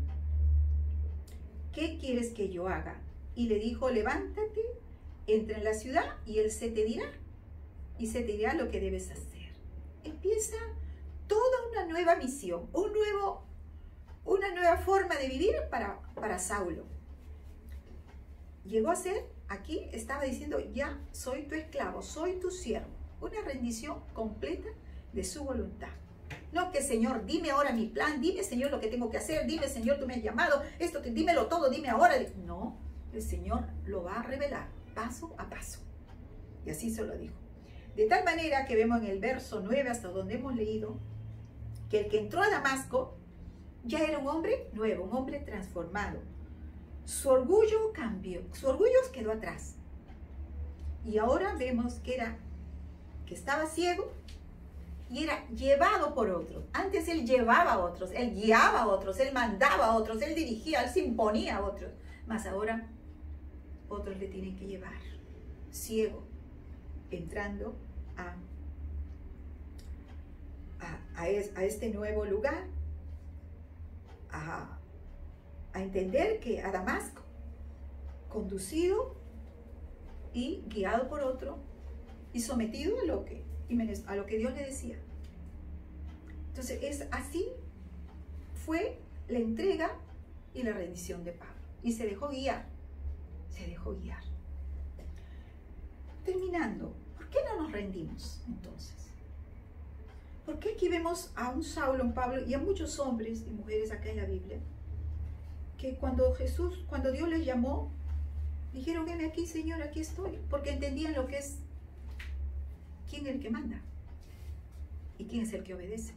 Speaker 1: ¿qué quieres que yo haga? Y le dijo: levántate, entra en la ciudad y Él se te dirá. Y se te dirá lo que debes hacer. Empieza toda una nueva misión, una nueva forma de vivir para Saulo. Llegó a ser, aquí estaba diciendo: ya soy tu esclavo, soy tu siervo. Una rendición completa de su voluntad. No que: Señor, dime ahora mi plan, dime, Señor, lo que tengo que hacer, dime, Señor, tú me has llamado, dímelo todo, dime ahora. No, el Señor lo va a revelar paso a paso. Y así se lo dijo. De tal manera que vemos en el verso 9 hasta donde hemos leído, que el que entró a Damasco ya era un hombre nuevo, un hombre transformado. Su orgullo cambió, su orgullo quedó atrás. Y ahora vemos que estaba ciego y era llevado por otros. Antes él llevaba a otros, él guiaba a otros, él mandaba a otros, él dirigía, él se imponía a otros. Mas ahora otros le tienen que llevar, ciego, entrando a este nuevo lugar, a entender que a Damasco, conducido y guiado por otro y sometido a lo que Dios le decía. Entonces así fue la entrega y la rendición de Pablo, y se dejó guiar, Terminando, ¿por qué no nos rendimos entonces? ¿Por qué aquí vemos a un Saulo, un Pablo y a muchos hombres y mujeres acá en la Biblia que cuando Dios les llamó, dijeron: heme aquí, Señor, aquí estoy? Porque entendían lo que es, quién es el que manda y quién es el que obedece,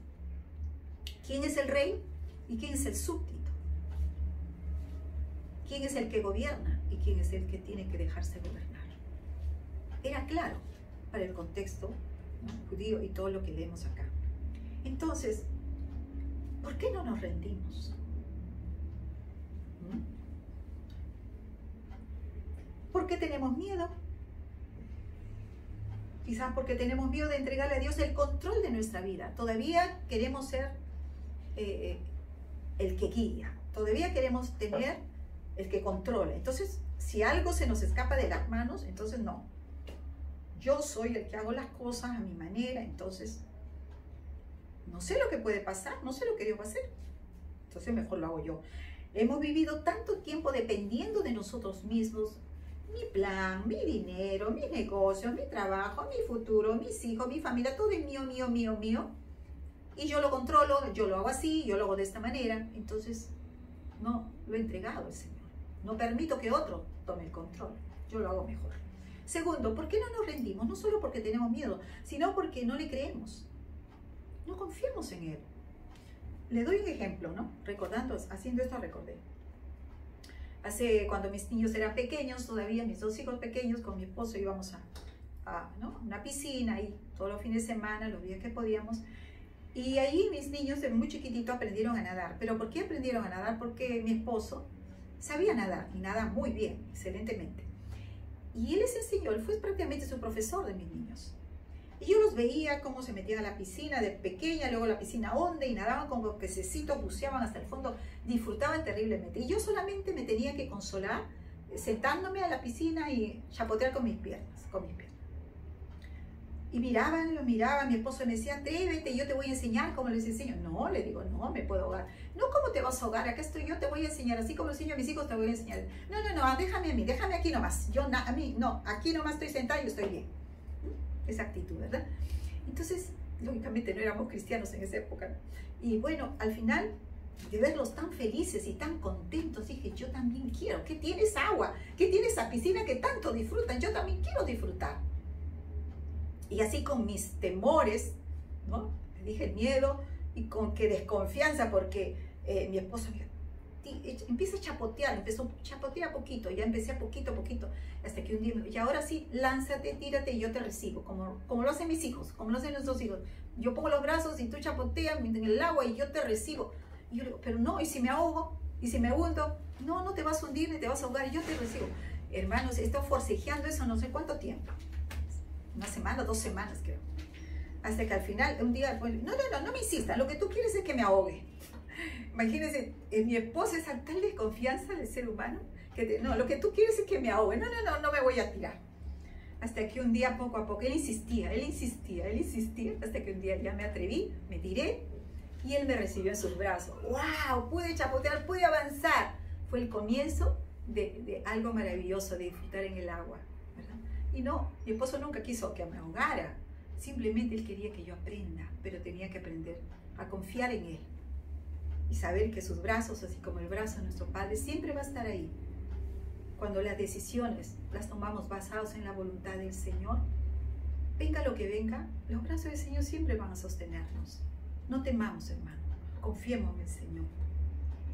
Speaker 1: quién es el rey y quién es el súbdito, quién es el que gobierna y quién es el que tiene que dejarse gobernar. Era claro para el contexto judío y todo lo que leemos acá. Entonces, ¿por qué no nos rendimos? ¿Por qué tenemos miedo? Quizás porque tenemos miedo de entregarle a Dios el control de nuestra vida. Todavía queremos ser el que guía. Todavía queremos tener el que controla. Entonces, si algo se nos escapa de las manos, entonces no. Yo soy el que hago las cosas a mi manera, entonces no sé lo que puede pasar, no sé lo que Dios va a hacer. Entonces mejor lo hago yo. Hemos vivido tanto tiempo dependiendo de nosotros mismos. Mi plan, mi dinero, mis negocios, mi trabajo, mi futuro, mis hijos, mi familia, todo es mío, mío, mío, mío. Y yo lo controlo, yo lo hago así, yo lo hago de esta manera. Entonces no lo he entregado al Señor. No permito que otro tome el control. Yo lo hago mejor. Segundo, ¿por qué no nos rendimos? No solo porque tenemos miedo, sino porque no le creemos. No confiamos en Él. Le doy un ejemplo, ¿no? Haciendo esto recordé. Cuando mis niños eran pequeños, todavía mis dos hijos pequeños, con mi esposo íbamos a una piscina y todos los fines de semana, los días que podíamos. Y ahí mis niños, de muy chiquitito, aprendieron a nadar. ¿Pero por qué aprendieron a nadar? Porque mi esposo sabía nadar y nada muy bien, excelentemente. Y él les enseñó, él fue prácticamente su profesor de mis niños. Y yo los veía cómo se metían a la piscina de pequeña, luego a la piscina honda y nadaban como pececitos, buceaban hasta el fondo, disfrutaban terriblemente. Y yo solamente me tenía que consolar sentándome a la piscina y chapotear con mis piernas, Y lo miraban, mi esposo me decía, atrévete, yo te voy a enseñar cómo les enseño. No, le digo, no me puedo ahogar. No, ¿cómo te vas a ahogar? Acá estoy yo, te voy a enseñar, así como enseño a mis hijos, te voy a enseñar. No, déjame a mí, déjame aquí nomás. A mí, no, aquí nomás estoy sentada y yo estoy bien. Esa actitud, ¿verdad? Entonces, lógicamente no éramos cristianos en esa época. Y bueno, al final, de verlos tan felices y tan contentos, dije, yo también quiero. ¿Qué tiene esa agua? ¿Qué tiene esa piscina que tanto disfrutan? Yo también quiero disfrutar. Y así con mis temores, ¿no? Le dije el miedo y con qué desconfianza, porque mi esposo me dijo, empieza a chapotear, empezó a chapotear a poquito, ya empecé a poquito, hasta que un día me dijo, y ahora sí, lánzate, tírate y yo te recibo, como lo hacen mis hijos, como lo hacen nuestros hijos. Yo pongo los brazos y tú chapoteas en el agua y yo te recibo. Y yo le digo, pero no, ¿y si me ahogo? ¿Y si me hundo? No, no te vas a hundir ni te vas a ahogar, yo te recibo. Hermanos, he estado forcejeando eso no sé cuánto tiempo. 1 semana, 2 semanas creo. Hasta que al final, un día, pues, no me insistas, lo que tú quieres es que me ahogue. Imagínense, mi esposa es tal desconfianza del ser humano, que no, lo que tú quieres es que me ahogue. No me voy a tirar. Hasta que un día, poco a poco, él insistía, hasta que un día ya me atreví, me tiré, y él me recibió en sus brazos. ¡Wow! Pude chapotear, pude avanzar. Fue el comienzo de algo maravilloso, de disfrutar en el agua. Y no, mi esposo nunca quiso que me ahogara, simplemente él quería que yo aprenda, pero tenía que aprender a confiar en él y saber que sus brazos, así como el brazo de nuestro Padre, siempre va a estar ahí. Cuando las decisiones las tomamos basadas en la voluntad del Señor, venga lo que venga, los brazos del Señor siempre van a sostenernos. No temamos, hermano, confiemos en el Señor.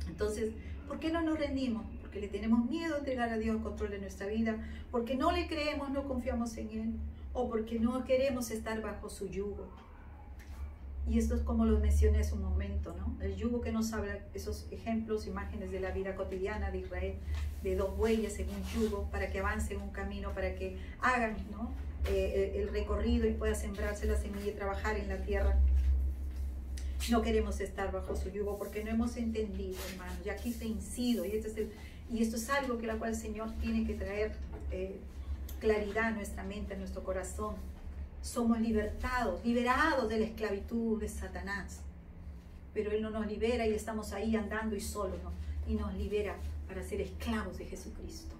Speaker 1: Entonces, ¿por qué no nos rendimos? Porque le tenemos miedo a entregar a Dios el control de nuestra vida, porque no le creemos, no confiamos en Él, o porque no queremos estar bajo su yugo. Y esto es como lo mencioné hace un momento, ¿no? El yugo que nos habla, esos ejemplos, imágenes de la vida cotidiana de Israel, de 2 bueyes en un yugo, para que avancen un camino, para que hagan, ¿no? El recorrido y pueda sembrarse la semilla y trabajar en la tierra. No queremos estar bajo su yugo porque no hemos entendido, hermanos. Y aquí se incido, y esto es algo que la cual el Señor tiene que traer claridad a nuestra mente, a nuestro corazón. Somos liberados de la esclavitud de Satanás. Pero Él no nos libera y estamos ahí andando y solos, ¿no? Y nos libera para ser esclavos de Jesucristo.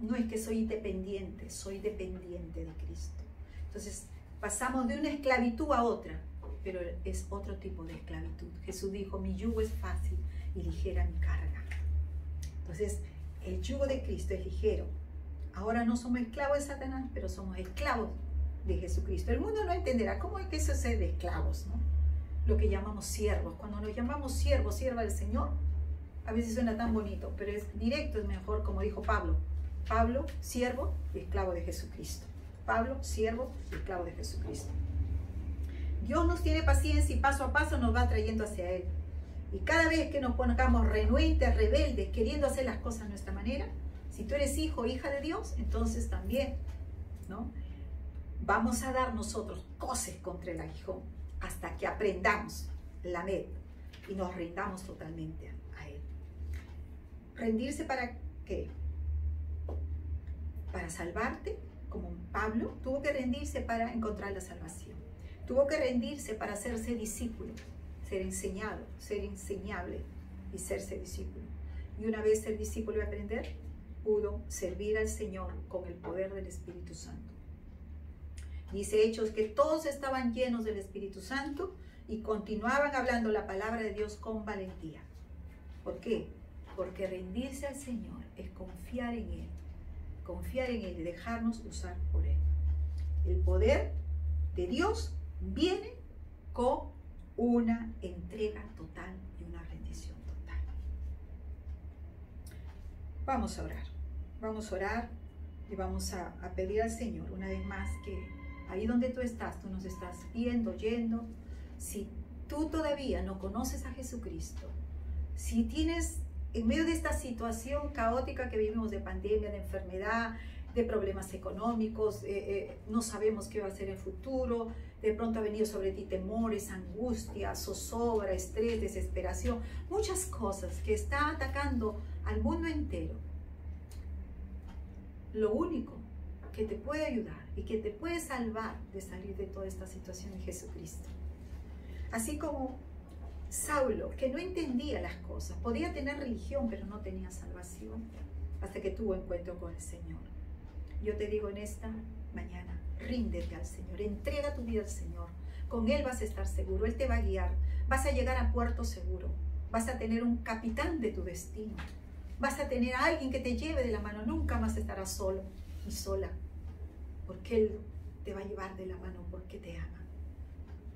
Speaker 1: No es que soy dependiente de Cristo. Entonces, pasamos de una esclavitud a otra, pero es otro tipo de esclavitud. Jesús dijo, mi yugo es fácil y ligera mi carga. Entonces, el yugo de Cristo es ligero. Ahora no somos esclavos de Satanás, pero somos esclavos de Jesucristo. El mundo no entenderá cómo es que eso es de esclavos, ¿no? Lo que llamamos siervos. Cuando nos llamamos siervos, sierva del Señor, a veces suena tan bonito, pero es directo, es mejor, como dijo Pablo. Pablo, siervo y esclavo de Jesucristo. Pablo, siervo y esclavo de Jesucristo. Dios nos tiene paciencia y paso a paso nos va trayendo hacia Él. Y cada vez que nos pongamos renuentes, rebeldes, queriendo hacer las cosas a nuestra manera, si tú eres hijo o hija de Dios, entonces también, ¿no? Vamos a dar nosotros coces contra el aguijón hasta que aprendamos la meta y nos rindamos totalmente a Él. ¿Rendirse para qué? Para salvarte, como Pablo, tuvo que rendirse para encontrar la salvación. Tuvo que rendirse para hacerse discípulo, ser enseñado, ser enseñable y serse discípulo. Y una vez ser discípulo y aprender, pudo servir al Señor con el poder del Espíritu Santo. Dice Hechos que todos estaban llenos del Espíritu Santo y continuaban hablando la palabra de Dios con valentía. ¿Por qué? Porque rendirse al Señor es confiar en Él y dejarnos usar por Él. El poder de Dios viene con una entrega total y una rendición total. Vamos a orar y vamos a pedir al Señor una vez más que ahí donde tú nos estás viendo, oyendo, si tú todavía no conoces a Jesucristo, si tienes en medio de esta situación caótica que vivimos de pandemia, de enfermedad, de problemas económicos, no sabemos qué va a ser el futuro, de pronto ha venido sobre ti temores, angustia, zozobra, estrés, desesperación, muchas cosas que está atacando al mundo entero. Lo único que te puede ayudar y que te puede salvar de salir de toda esta situación es Jesucristo. Así como Saulo, que no entendía las cosas, podía tener religión, pero no tenía salvación, hasta que tuvo encuentro con el Señor. Yo te digo en esta mañana, ríndete al Señor, entrega tu vida al Señor. Con Él vas a estar seguro, Él te va a guiar, vas a llegar a puerto seguro, vas a tener un capitán de tu destino, vas a tener a alguien que te lleve de la mano, nunca más estarás solo y sola, porque Él te va a llevar de la mano porque te ama.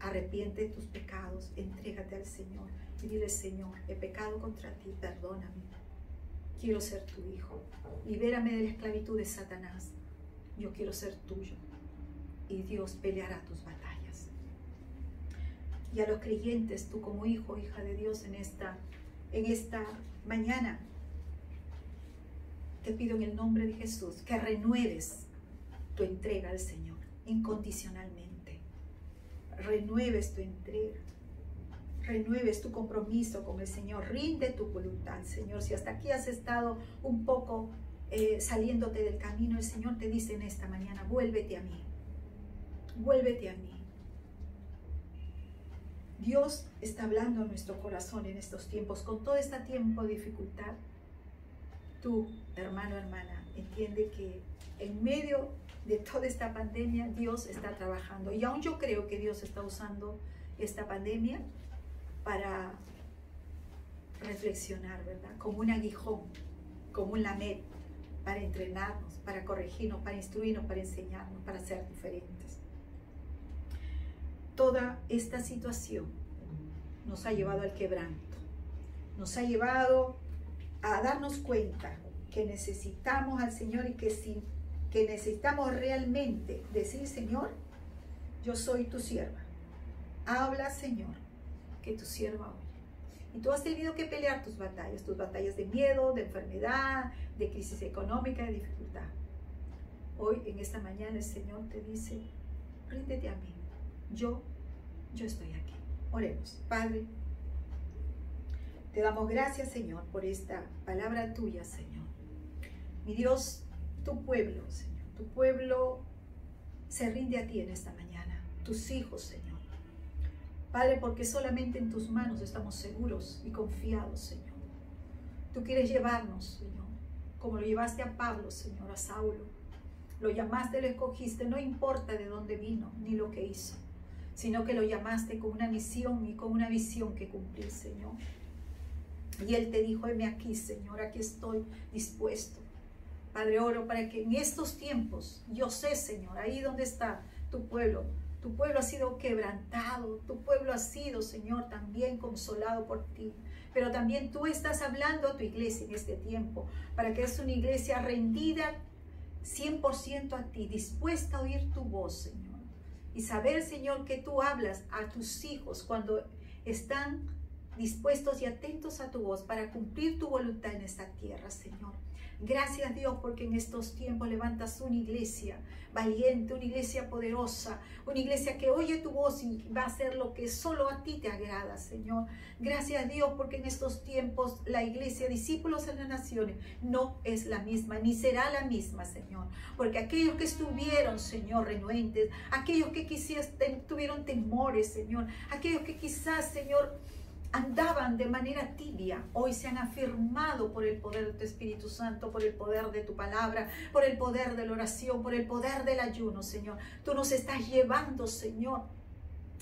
Speaker 1: Arrepiente de tus pecados, entrégate al Señor y dile: Señor, he pecado contra ti, perdóname, quiero ser tu hijo, libérame de la esclavitud de Satanás, yo quiero ser tuyo, y Dios peleará tus batallas. Y a los creyentes, tú como hijo o hija de Dios en esta mañana, te pido en el nombre de Jesús que renueves tu entrega al Señor incondicionalmente. Renueves tu entrega, renueves tu compromiso con el Señor, rinde tu voluntad al Señor. Si hasta aquí has estado un poco saliéndote del camino, el Señor te dice en esta mañana: vuélvete a mí, vuélvete a mí. Dios está hablando a nuestro corazón en estos tiempos, con todo este tiempo de dificultad. Tú, hermano, hermana, entiende que en medio de toda esta pandemia Dios está trabajando, y aún yo creo que Dios está usando esta pandemia para reflexionar, ¿verdad? Como un aguijón, como un lamet, para entrenarnos, para corregirnos, para instruirnos, para enseñarnos, para ser diferentes. Toda esta situación nos ha llevado al quebranto, nos ha llevado a darnos cuenta que necesitamos al Señor, y que necesitamos realmente decir: Señor, yo soy tu sierva. Habla, Señor, que tu sierva oye. Y tú has tenido que pelear tus batallas de miedo, de enfermedad, de crisis económica, de dificultad. Hoy, en esta mañana, el Señor te dice: ríndete a mí, yo estoy aquí. Oremos. Padre, te damos gracias, Señor, por esta palabra tuya, Señor. Mi Dios, tu pueblo, Señor, tu pueblo se rinde a ti en esta mañana, tus hijos, Señor. Padre, porque solamente en tus manos estamos seguros y confiados, Señor. Tú quieres llevarnos, Señor, como lo llevaste a Pablo, Señor, a Saulo. Lo llamaste, lo escogiste, no importa de dónde vino ni lo que hizo, sino que lo llamaste con una misión y con una visión que cumplir, Señor. Y Él te dijo: heme aquí, Señor, aquí estoy dispuesto. Padre, oro para que en estos tiempos, yo sé, Señor, ahí donde está tu pueblo ha sido quebrantado, tu pueblo ha sido, Señor, también consolado por ti. Pero también tú estás hablando a tu iglesia en este tiempo, para que es una iglesia rendida 100% a ti, dispuesta a oír tu voz, Señor. Y saber, Señor, que tú hablas a tus hijos cuando están dispuestos y atentos a tu voz para cumplir tu voluntad en esta tierra, Señor. Gracias, Dios, porque en estos tiempos levantas una iglesia valiente, una iglesia poderosa, una iglesia que oye tu voz y va a hacer lo que solo a ti te agrada, Señor. Gracias, Dios, porque en estos tiempos la iglesia, discípulos en las naciones, no es la misma, ni será la misma, Señor. Porque aquellos que estuvieron, Señor, renuentes, aquellos que quizás tuvieron temores, Señor, aquellos que quizás, Señor, andaban de manera tibia, hoy se han afirmado por el poder de tu Espíritu Santo, por el poder de tu palabra, por el poder de la oración, por el poder del ayuno, Señor. Tú nos estás llevando, Señor,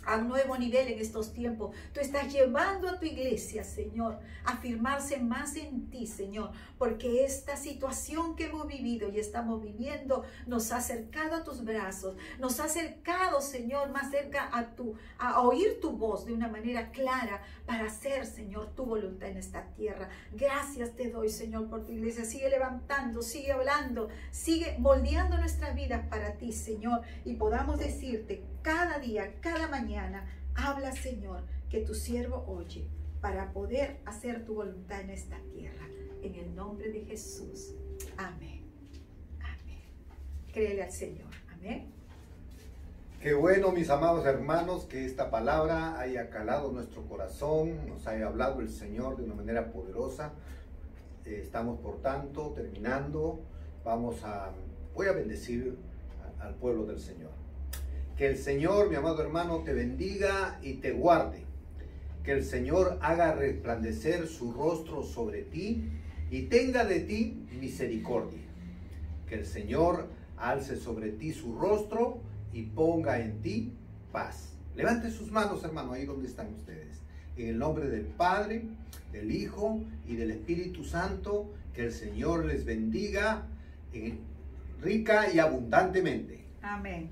Speaker 1: a un nuevo nivel en estos tiempos. Tú estás llevando a tu iglesia, Señor, a afirmarse más en ti, Señor, porque esta situación que hemos vivido y estamos viviendo nos ha acercado a tus brazos, nos ha acercado, Señor, más cerca a oír tu voz de una manera clara para hacer, Señor, tu voluntad en esta tierra. Gracias te doy, Señor, por tu iglesia. Sigue levantando, sigue hablando, sigue moldeando nuestras vidas para ti, Señor, y podamos decirte cada día, cada mañana: habla, Señor, que tu siervo oye, para poder hacer tu voluntad en esta tierra. En el nombre de Jesús. Amén. Amén. créele al Señor. Amén.
Speaker 2: Qué bueno, mis amados hermanos, que esta palabra haya calado nuestro corazón, nos haya hablado el Señor de una manera poderosa. Estamos, por tanto, terminando. Voy a bendecir al pueblo del Señor. Que el Señor, mi amado hermano, te bendiga y te guarde. Que el Señor haga resplandecer su rostro sobre ti y tenga de ti misericordia. Que el Señor alce sobre ti su rostro y ponga en ti paz. Levante sus manos, hermano, ahí donde están ustedes. En el nombre del Padre, del Hijo y del Espíritu Santo, que el Señor les bendiga rica y abundantemente.
Speaker 1: Amén.